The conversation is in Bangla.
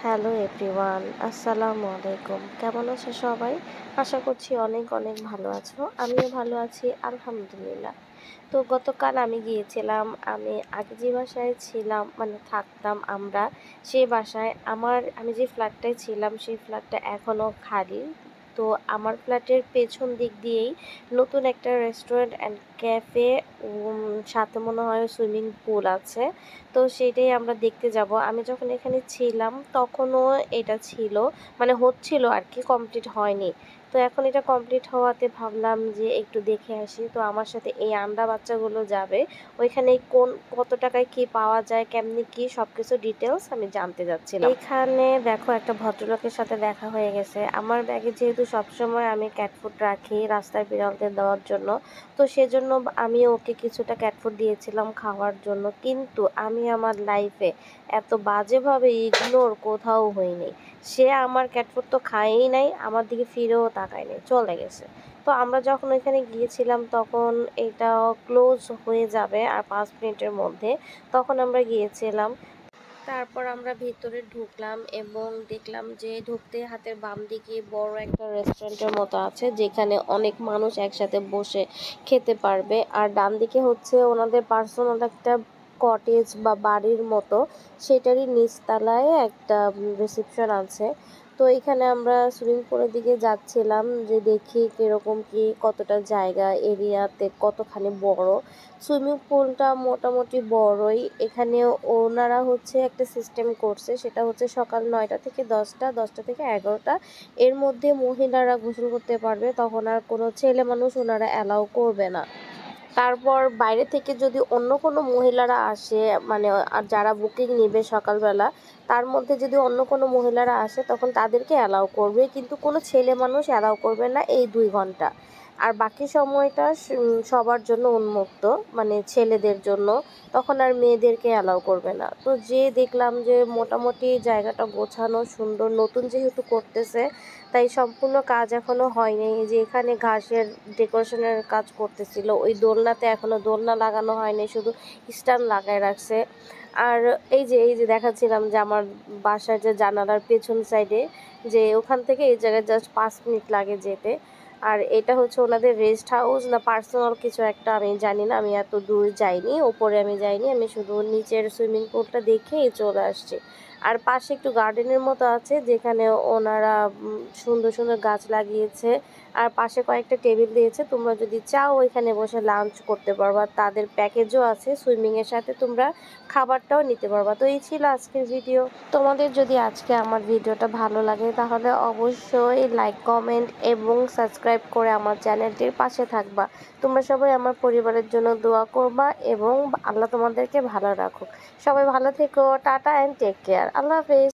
হ্যালো এভরিওয়ান, আসসালামু আলাইকুম। কেমন আছো সবাই? আশা করছি অনেক অনেক ভালো আছো। আমিও ভালো আছি, আলহামদুলিল্লাহ। তো গতকাল আমি গিয়েছিলাম, আমি আগে যে বাসায় ছিলাম মানে থাকতাম আমরা, সেই বাসায় আমি যে ফ্ল্যাটটায় ছিলাম সেই ফ্ল্যাটটা এখনও খালি। তো আমার ফ্ল্যাটের পেছন দিক দিয়েই নতুন একটা রেস্টুরেন্ট অ্যান্ড ক্যাফে, সাথে মনে হয় সুইমিং পুল আছে। তো সেটাই আমরা দেখতে যাব। আমি যখন এখানে ছিলাম তখনও এটা ছিল, মানে হচ্ছিল আর কি, কমপ্লিট হয়নি। তো এখন এটা কমপ্লিট হওয়াতে ভাবলাম যে একটু দেখে আসি। তো আমার সাথে এই আন্ডা বাচ্চাগুলো যাবে। ওইখানে কত টাকায় কি পাওয়া যায়, কেমনি কি সবকিছু ডিটেলস আমি জানতে যাচ্ছিলাম। এখানে দেখো একটা ভদ্রলোকের সাথে দেখা হয়ে গেছে। আমার ব্যাগে যেহেতু সবসময় আমি ক্যাট ফুড রাখি রাস্তায় বিড়ালদের দেওয়ার জন্য, তো সেজন্য আমি ওকে কিছুটা ক্যাট ফুড দিয়েছিলাম খাওয়ার জন্য। কিন্তু আমি আমার লাইফে এত বাজেভাবে ইগনোর কোথাও হইনি। সে আমার ক্যাট ফুড তো খায়ই নাই, আমার দিকে ফিরেও তাকায় নাই, চলে গেছে। তো আমরা যখন ওইখানে গিয়েছিলাম তখন এটা ক্লোজ হয়ে যাবে আর 5 মিনিটের মধ্যে, তখন আমরা গিয়েছিলাম। তারপর আমরা ভিতরে ঢুকলাম এবং দেখলাম যে ঢুকতে হাতের বাম দিকে বড় একটা রেস্টুরেন্টের মতো আছে, যেখানে অনেক মানুষ একসাথে বসে খেতে পারবে। আর ডান দিকে হচ্ছে ওনাদের পার্সোনাল একটা কটেজ বা বাড়ির মতো, সেটারই নিচতলায় একটা রিসেপশন আছে। তো এখানে আমরা সুইমিং পুলের দিকে যাচ্ছিলাম যে দেখি কিরকম কি, কতটা জায়গা এরিয়াতে কতখানি বড়। সুইমিং পুলটা মোটামুটি বড়ই। এখানে ওনারা হচ্ছে একটা সিস্টেম করছে, সেটা হচ্ছে সকাল 9টা থেকে 10টা, 10টা থেকে 11টা এর মধ্যে মহিলারা গোসল করতে পারবে, তখন আর কোনো ছেলে মানুষ ওনারা অ্যালাউ করবে না। তারপর বাইরে থেকে যদি অন্য কোনো মহিলারা আসে, মানে আর যারা বুকিং নেবে সকালবেলা, তার মধ্যে যদি অন্য কোনো মহিলারা আসে তখন তাদেরকে অ্যালাউ করবে, কিন্তু কোনো ছেলে মানুষ অ্যালাউ করবে না এই 2 ঘন্টা। আর বাকি সময়টা সবার জন্য উন্মুক্ত, মানে ছেলেদের জন্য, তখন আর মেয়েদেরকে অ্যালাউ করবে না। তো যে দেখলাম যে মোটামুটি জায়গাটা গোছানো সুন্দর, নতুন যেহেতু করতেছে তাই সম্পূর্ণ কাজ এখনো হয়নি। এই যে এখানে ঘাসের ডেকোরেশনের কাজ করতেছিল, ওই দোলনাতে এখনো দোলনা লাগানো হয়নি, শুধু স্ট্যান্ড লাগায় রাখছে। আর এই যে দেখাচ্ছিলাম যে আমার বাসার যে জানালার পেছন সাইডে, যে ওখান থেকে এই জায়গায় জাস্ট 5 মিনিট লাগে যেতে। আর এটা হচ্ছে ওনাদের রেস্ট হাউস না পার্সোনাল কিছু একটা, আমি জানি না, আমি এত দূর যাইনি, ওপরে আমি যাইনি, আমি শুধু নিচের সুইমিং পুলটা দেখেই চলে আসছি। আর পাশে একটু গার্ডেনের মতো আছে, যেখানে ওনারা সুন্দর সুন্দর গাছ লাগিয়েছে। আর পাশে কয়েকটা টেবিল দিয়েছে, তোমরা যদি চাও ওইখানে বসে লাঞ্চ করতে পারবা, তাদের প্যাকেজও আছে, সুইমিংয়ের সাথে তোমরা খাবারটাও নিতে পারবা। তো এই ছিল আজকের ভিডিও। তোমাদের যদি আজকে আমার ভিডিওটা ভালো লাগে তাহলে অবশ্যই লাইক, কমেন্ট এবং সাবস্ক্রাইব করে আমার চ্যানেলটির পাশে থাকবা। তোমরা সবাই আমার পরিবারের জন্য দোয়া করবা এবং আল্লাহ তোমাদেরকে ভালো রাখুক। সবাই ভালো থেকো। Tata and take care. আল্লাহ হাফেজ।